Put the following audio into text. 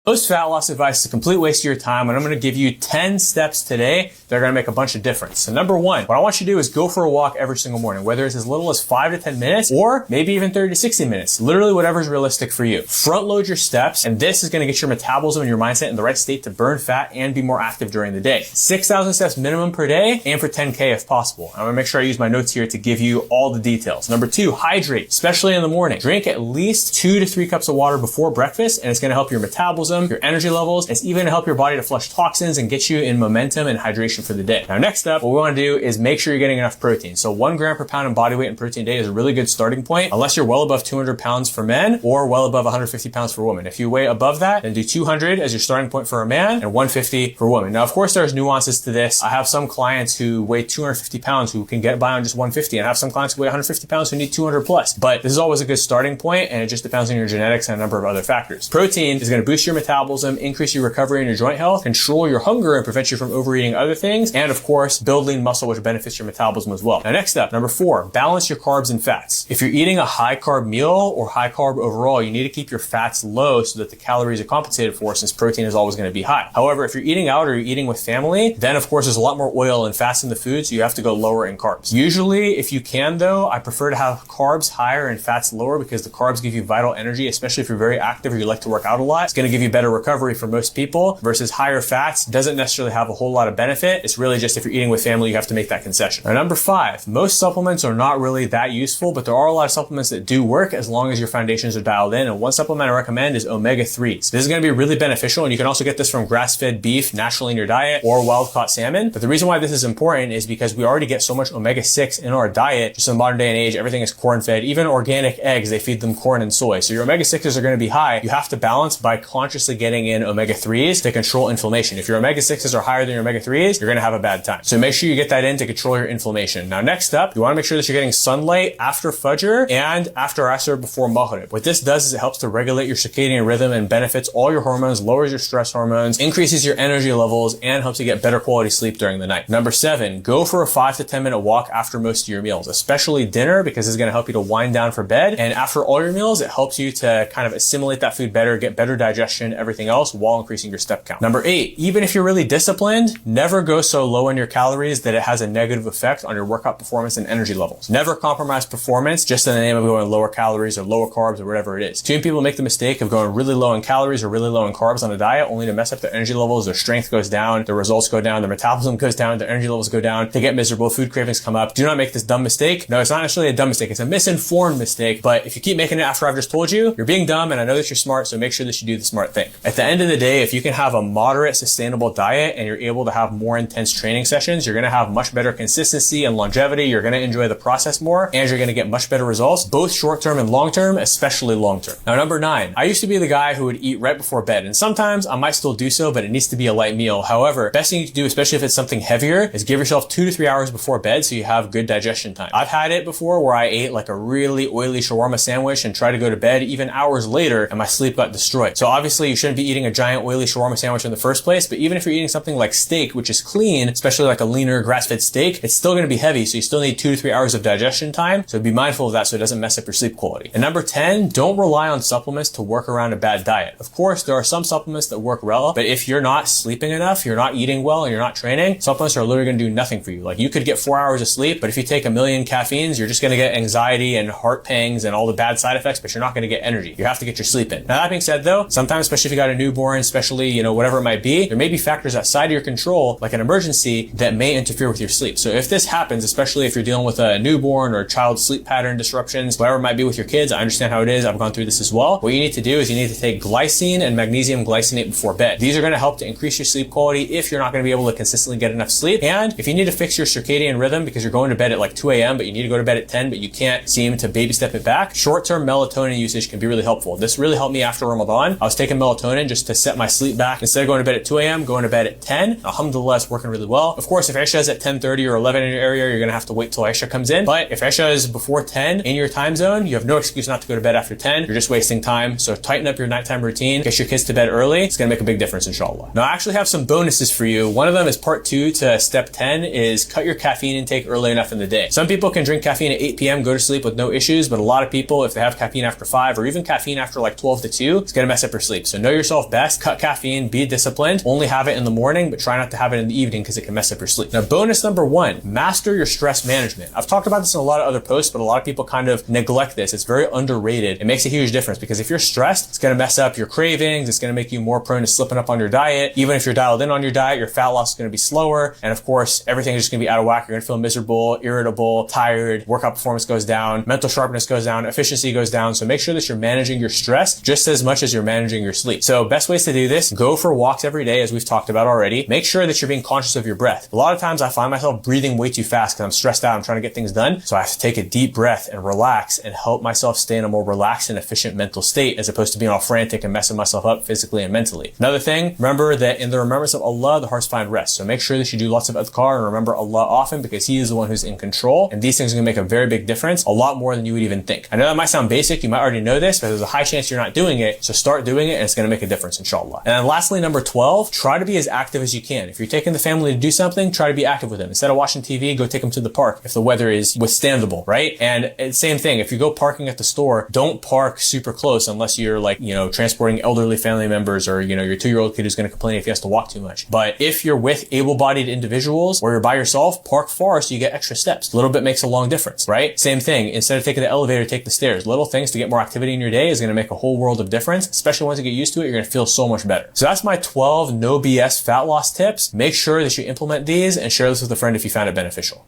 Most fat loss advice is a complete waste of your time, and I'm going to give you 10 steps today that are going to make a bunch of difference. So number one, what I want you to do is go for a walk every single morning, whether it's as little as 5 to 10 minutes or maybe even 30 to 60 minutes, literally whatever's realistic for you. Front load your steps, and this is going to get your metabolism and your mindset in the right state to burn fat and be more active during the day. 6,000 steps minimum per day, aim for 10K if possible. I'm going to make sure I use my notes here to give you all the details. Number two, hydrate, especially in the morning. Drink at least 2 to 3 cups of water before breakfast, and it's going to help your metabolism, your energy levels. It's even to help your body to flush toxins and get you in momentum and hydration for the day. Now, next up, what we want to do is make sure you're getting enough protein. So 1 gram per pound in body weight and protein a day is a really good starting point, unless you're well above 200 pounds for men or well above 150 pounds for women. If you weigh above that, then do 200 as your starting point for a man and 150 for women. Now, of course, there's nuances to this. I have some clients who weigh 250 pounds who can get by on just 150, and I have some clients who weigh 150 pounds who need 200 plus. But this is always a good starting point, and it just depends on your genetics and a number of other factors. Protein is going to boost your metabolism, increase your recovery and your joint health, control your hunger and prevent you from overeating other things, and of course, build lean muscle, which benefits your metabolism as well. Now, next up, number 4, balance your carbs and fats. If you're eating a high carb meal or high carb overall, you need to keep your fats low so that the calories are compensated for, since protein is always going to be high. However, if you're eating out or you're eating with family, then of course there's a lot more oil and fats in the food, so you have to go lower in carbs. Usually, if you can though, I prefer to have carbs higher and fats lower, because the carbs give you vital energy, especially if you're very active or you like to work out a lot. It's going to give you better recovery for most people, versus higher fats doesn't necessarily have a whole lot of benefit. It's really just if you're eating with family, you have to make that concession. Now, number 5, most supplements are not really that useful, but there are a lot of supplements that do work as long as your foundations are dialed in. And one supplement I recommend is omega-3s. This is going to be really beneficial, and you can also get this from grass-fed beef naturally in your diet or wild-caught salmon. But the reason why this is important is because we already get so much omega-6 in our diet. Just in the modern day and age, everything is corn-fed. Even organic eggs, they feed them corn and soy. So your omega-6s are going to be high. You have to balance by consciously getting in omega-3s to control inflammation. If your omega-6s are higher than your omega-3s, you're going to have a bad time. So make sure you get that in to control your inflammation. Now, next up, you want to make sure that you're getting sunlight after Fajr and after Asr before Maghrib. What this does is it helps to regulate your circadian rhythm and benefits all your hormones, lowers your stress hormones, increases your energy levels, and helps you get better quality sleep during the night. Number 7, go for a 5 to 10 minute walk after most of your meals, especially dinner, because it's going to help you to wind down for bed. And after all your meals, it helps you to kind of assimilate that food better, get better digestion, everything else, while increasing your step count. Number 8, even if you're really disciplined, never go so low on your calories that it has a negative effect on your workout performance and energy levels. Never compromise performance just in the name of going lower calories or lower carbs or whatever it is. Too many people make the mistake of going really low in calories or really low in carbs on a diet, only to mess up their energy levels. Their strength goes down, their results go down, their metabolism goes down, their energy levels go down, they get miserable, food cravings come up. Do not make this dumb mistake. No, it's not necessarily a dumb mistake. It's a misinformed mistake. But if you keep making it after I've just told you, you're being dumb, and I know that you're smart, so make sure that you do the smart thing. At the end of the day, if you can have a moderate, sustainable diet and you're able to have more intense training sessions, you're going to have much better consistency and longevity. You're going to enjoy the process more, and you're going to get much better results, both short-term and long-term, especially long-term. Now, number 9, I used to be the guy who would eat right before bed, and sometimes I might still do so, but it needs to be a light meal. However, best thing you can do, especially if it's something heavier, is give yourself 2 to 3 hours before bed so you have good digestion time. I've had it before where I ate like a really oily shawarma sandwich and tried to go to bed even hours later, and my sleep got destroyed. So obviously you shouldn't be eating a giant oily shawarma sandwich in the first place, but even if you're eating something like steak, which is clean, especially like a leaner grass-fed steak, it's still going to be heavy, so you still need 2 to 3 hours of digestion time. So be mindful of that so it doesn't mess up your sleep quality. And number 10, don't rely on supplements to work around a bad diet. Of course, there are some supplements that work well, but if you're not sleeping enough, you're not eating well, and you're not training, supplements are literally going to do nothing for you. Like, you could get 4 hours of sleep, but if you take a million caffeines, you're just going to get anxiety and heart pangs and all the bad side effects, but you're not going to get energy. You have to get your sleep in. Now, that being said though, sometimes, especially if you got a newborn, especially, whatever it might be, there may be factors outside of your control, like an emergency, that may interfere with your sleep. So if this happens, especially if you're dealing with a newborn or child sleep pattern disruptions, whatever it might be with your kids, I understand how it is. I've gone through this as well. What you need to do is you need to take glycine and magnesium glycinate before bed. These are going to help to increase your sleep quality if you're not going to be able to consistently get enough sleep. And if you need to fix your circadian rhythm because you're going to bed at like 2 a.m., but you need to go to bed at 10, but you can't seem to baby step it back, short-term melatonin usage can be really helpful. This really helped me after Ramadan. I was taking melatonin just to set my sleep back. Instead of going to bed at 2 a.m., going to bed at 10. Alhamdulillah, it's working really well. Of course, if Isha is at 10:30 or 11 in your area, you're going to have to wait till Isha comes in. But if Isha is before 10 in your time zone, you have no excuse not to go to bed after 10. You're just wasting time. So tighten up your nighttime routine. Get your kids to bed early. It's going to make a big difference, inshallah. Now, I actually have some bonuses for you. One of them is part 2 to step 10 is cut your caffeine intake early enough in the day. Some people can drink caffeine at 8 p.m., go to sleep with no issues, but a lot of people, if they have caffeine after 5 or even caffeine after like 12 to 2, it's going to mess up your sleep. So So know yourself best, cut caffeine, be disciplined, only have it in the morning, but try not to have it in the evening because it can mess up your sleep. Now, bonus number 1, master your stress management. I've talked about this in a lot of other posts, but a lot of people kind of neglect this. It's very underrated. It makes a huge difference because if you're stressed, it's going to mess up your cravings. It's going to make you more prone to slipping up on your diet. Even if you're dialed in on your diet, your fat loss is going to be slower. And of course, everything is just going to be out of whack. You're going to feel miserable, irritable, tired, workout performance goes down, mental sharpness goes down, efficiency goes down. So make sure that you're managing your stress just as much as you're managing your sleep. So best ways to do this, go for walks every day, as we've talked about already. Make sure that you're being conscious of your breath. A lot of times I find myself breathing way too fast because I'm stressed out. I'm trying to get things done. So I have to take a deep breath and relax and help myself stay in a more relaxed and efficient mental state as opposed to being all frantic and messing myself up physically and mentally. Another thing, remember that in the remembrance of Allah, the hearts find rest. So make sure that you do lots of adhkar and remember Allah often because He is the one who's in control. And these things are going to make a very big difference, a lot more than you would even think. I know that might sound basic. You might already know this, but there's a high chance you're not doing it. So start doing it and it's going to make a difference, inshallah. And then lastly, number 12, try to be as active as you can. If you're taking the family to do something, try to be active with them. Instead of watching TV, go take them to the park if the weather is withstandable, right? And same thing, if you go parking at the store, don't park super close unless you're like, transporting elderly family members or, your 2-year-old kid who's going to complain if he has to walk too much. But if you're with able-bodied individuals or you're by yourself, park far so you get extra steps. A little bit makes a long difference, right? Same thing. Instead of taking the elevator, take the stairs. Little things to get more activity in your day is going to make a whole world of difference. Especially once you get used to it, you're going to feel so much better. So that's my 12 no BS fat loss tips. Make sure that you implement these and share this with a friend if you found it beneficial.